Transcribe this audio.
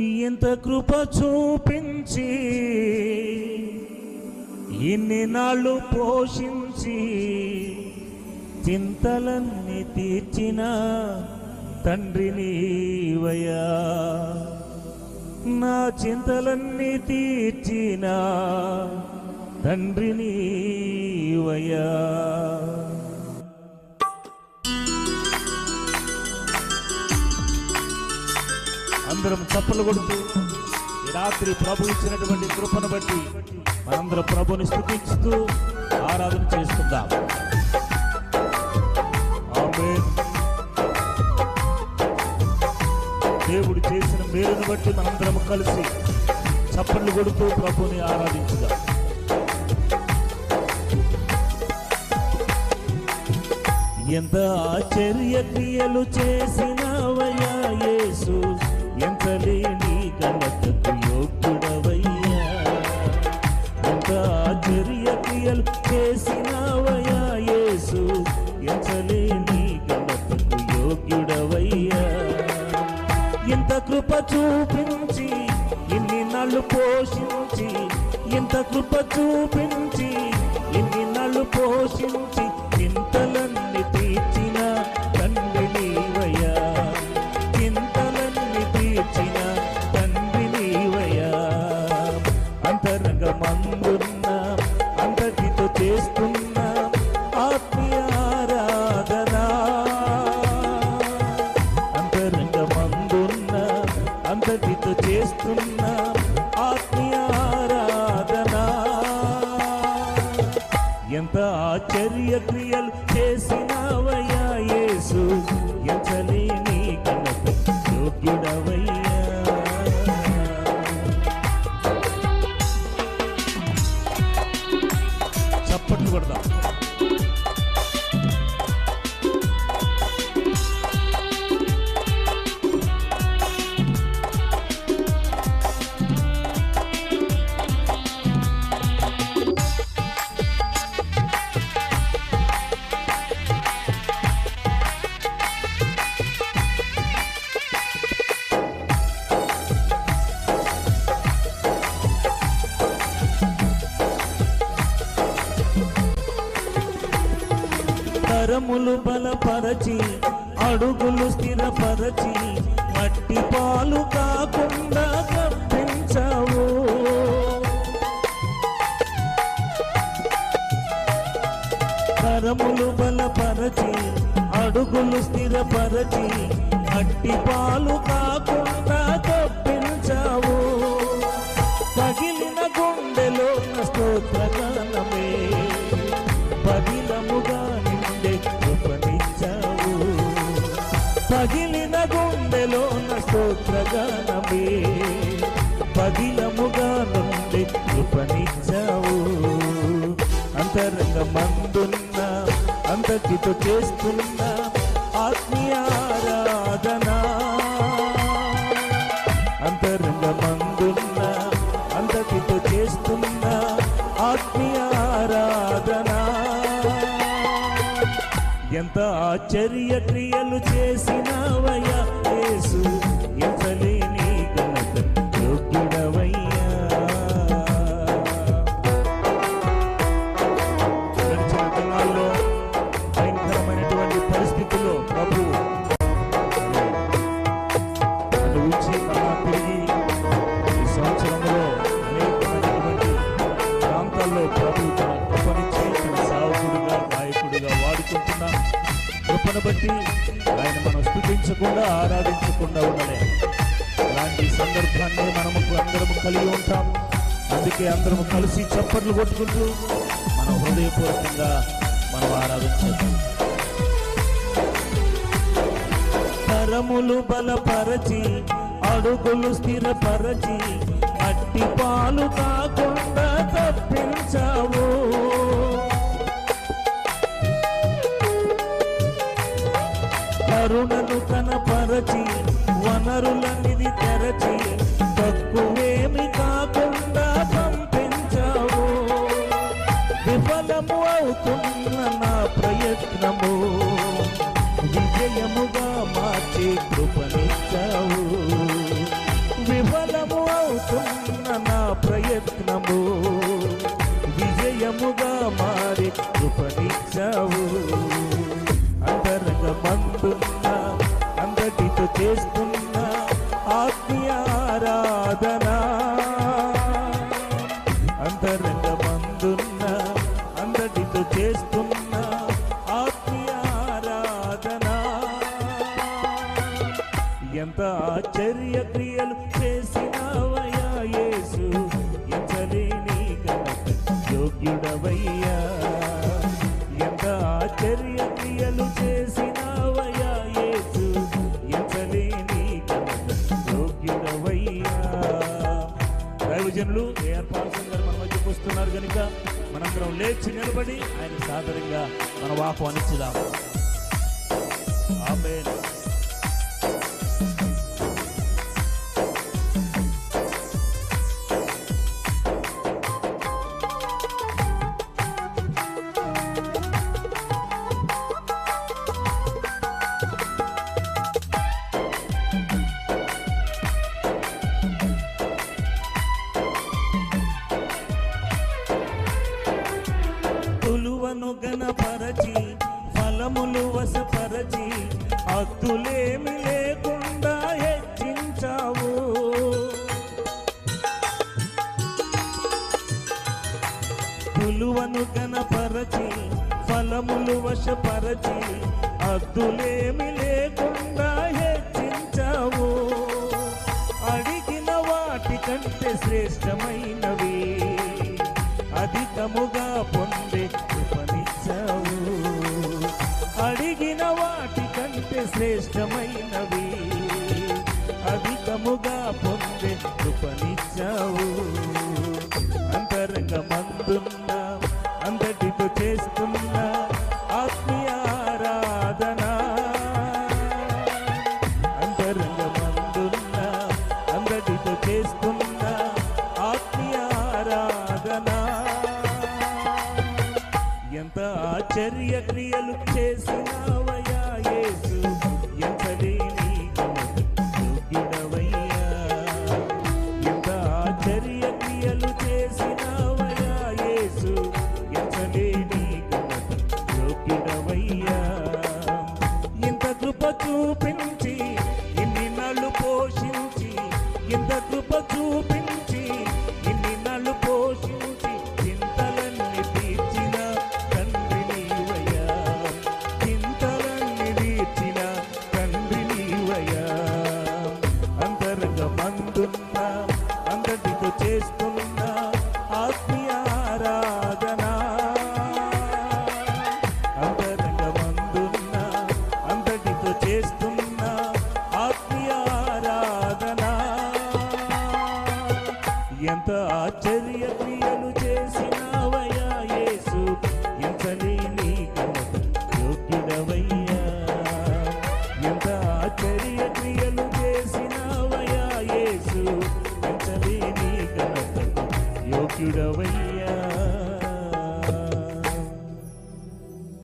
ఎంత కృప చూపించి ఇన్ని నాళ్ళు పోషించి చింతలన్నీ తీర్చిన తండ్రి నీవయ్యా, నా చింతలన్నీ తీర్చిన తండ్రి నీవయ్యా. అందరం చప్పలు కొడుతూ ఈ రాత్రి ప్రభు ఇచ్చినటువంటి కృపను బట్టి మనందరం ప్రభుని స్తుతిస్తూ ఆరాధన చేసుకుందాం. ఆమేన్. దేవుడు చేసిన మేలును బట్టి మనందరం కలిసి చప్పట్లు కొడుతూ ప్రభుని ఆరాధించుదాం. ఎంత ఆశ్చర్య క్రియలు చేసినవయ్యా యేసు, ఎంత లేని ఘనతకు యోగ్యుడవయ్యా. ఎంత ఆశ్చర్య క్రియలు చేసినవయ్యా యేసు, ఎంత లేని ఘనతకు యోగ్యుడవయ్యా. ఇంత కృప చూపించి ఇన్ని నాళ్ళు పోషించి, ఇంత కృప చూపించి ఇన్ని నాళ్ళు పోషించి చింతలన్నీ తీర్చిన తండ్రి నీవయ్యా, చింతలన్నీ తీర్చిన తండ్రి నీవయ్యా. అంతరంగమందున్న అంతటితో చేస్తున్న ఆత్మీయ ఆరాధన, అంతరంగమందున్న అంతటితో చేస్తున్న ఆత్మీయ ఆరాధన. ఎంత ఆశ్చర్య క్రియలు చేసినవయ్యా యేసు, ఎంచలేని ఘనత యోగ్యుడవయ్యా. చప్పట్లు కొడదాం. కరములు బలపరచి అడుగులు స్థిరపరచి మట్టి పాలు కాకుండా కప్పించావు. కరములు బలపరచి అడుగులు స్థిరపరచి మట్టి పాలు కాకుండా కప్పించావు. పగిలిన గుండెలో స్తోత్రగానమే పగిలముగా నిండే కృపనిచ్చావు. పగిలిన గుండెలోన స్తోత్రగానమే పగిలముగా నుండి కృపనిచ్చావు. అంతరంగమందున్న అంతటితో చేస్తున్న ఆత్మీయ ఆరాధన, అంతరంగమందున్న అంతటితో చేస్తున్న ఆత్మీయ ఆరాధన. ఎంత ఆశ్చర్య క్రియలు చేసినవయ్యా యేసు, ఎంచలేని ఘనత యోగ్యుడవయ్యా. గడిచిన దినాల్లో భయంకరమైనటువంటి పరిస్థితుల్లో ప్రభు ఉంచి తిరిగి ఈ సంవత్సరంలో అనేకమైనటువంటి ప్రాంతాల్లో ప్రభు తన కృపనిచ్చి తన సావకుడిగా నాయకుడిగా వాడుకుంటున్న కృపను బట్టి ఆయన మనం స్తుతించకుండా ఆరాధించకుండా ఉండలే. అలాంటి సందర్భాన్ని మనము అందరము కలిగి ఉంటాం. అందుకే అందరము కలిసి చప్పట్లు కొట్టుకుంటూ మనం హృదయపూర్వకంగా మనం ఆరాధించాం. కరములు బలపరచి అడుగులు స్థిరపరచి మట్టి పాలు కాకుండా తప్పించావు. కరుణను కనపరచి వనరులన్నిది తెరచి తక్కువేమి కాకుండా పంపించావు. విఫలము అవుతున్న నా ప్రయత్నము విజయముగా మార్చి కృపనిచ్చావు. విఫల యుద్ధము విజయముగా మారి కృపనిచ్చావు. అంతరంగమందున్న అందరితో చేస్తున్న ఆత్మీయ ఆరాధన, అంతరంగమందున్న అందరితో చేస్తున్న ఆత్మీయ ఆరాధన. ఎంత ఆశ్చర్య క్రియలు చేసినావయ్యా యేసు, ఎంచలేని ఘనత యోగ్యుడవయ్యా. ఎంత ఆశ్చర్య క్రియలు చేసినావయ్యా యేసు, ఎంచలేని ఘనత యోగ్యుడవయ్యా. దైవజనులు ఏఆర్ పాల్సన్ గారు మన మధ్యకు వస్తున్నారు కనుక మనందరం లేచి నిలబడి ఆయన సాదరంగా మనం ఆహ్వానించుదాం. ఆమేన్. గణపరచి ఫలములు వసపరచి హద్దులేమి లేకుండా హెచ్చించావు. తులువను గణపరచి ఫలములు వశపరచి హద్దులేమి లేకుండా హెచ్చించావు. అడిగిన వాటి కంటే శ్రేష్టమైనవి అధికముగా పొందే కృపనిచ్చావు. అడిగిన వాటి కంటే శ్రేష్టమైనవి అధికముగా పొందే కృపనిచ్చావు. అంతరంగమందున్న అందరితో చేస్తున్న ఆత్మీయ ఆరాధన, అంతరంగమందున్న అందరితో చేస్తున్న ఆత్మీయ ఆరాధన. ఎంత ఆశ్చర్య క్రియలు చేసినావయ్యా యేసు, ఎంచలేని యోగ్యుడవయ్యా. ఎంత ఆశ్చర్య క్రియలు చేసినావయ్యా యేసు, ఎంచలేని యోగ్యుడవయ్యా. ఇంత కృప చూపించి ఇన్ని నాళ్ళు పోషించి, ఇంత కృప చూపించి ఇన్ని నాళ్ళు పోషించి చింతలన్నీ తీర్చిన తండ్రి నీవయ్యా. చింతలన్నీ తీర్చిన తండ్రి నీవయ్యా. అంతరంగమందున్న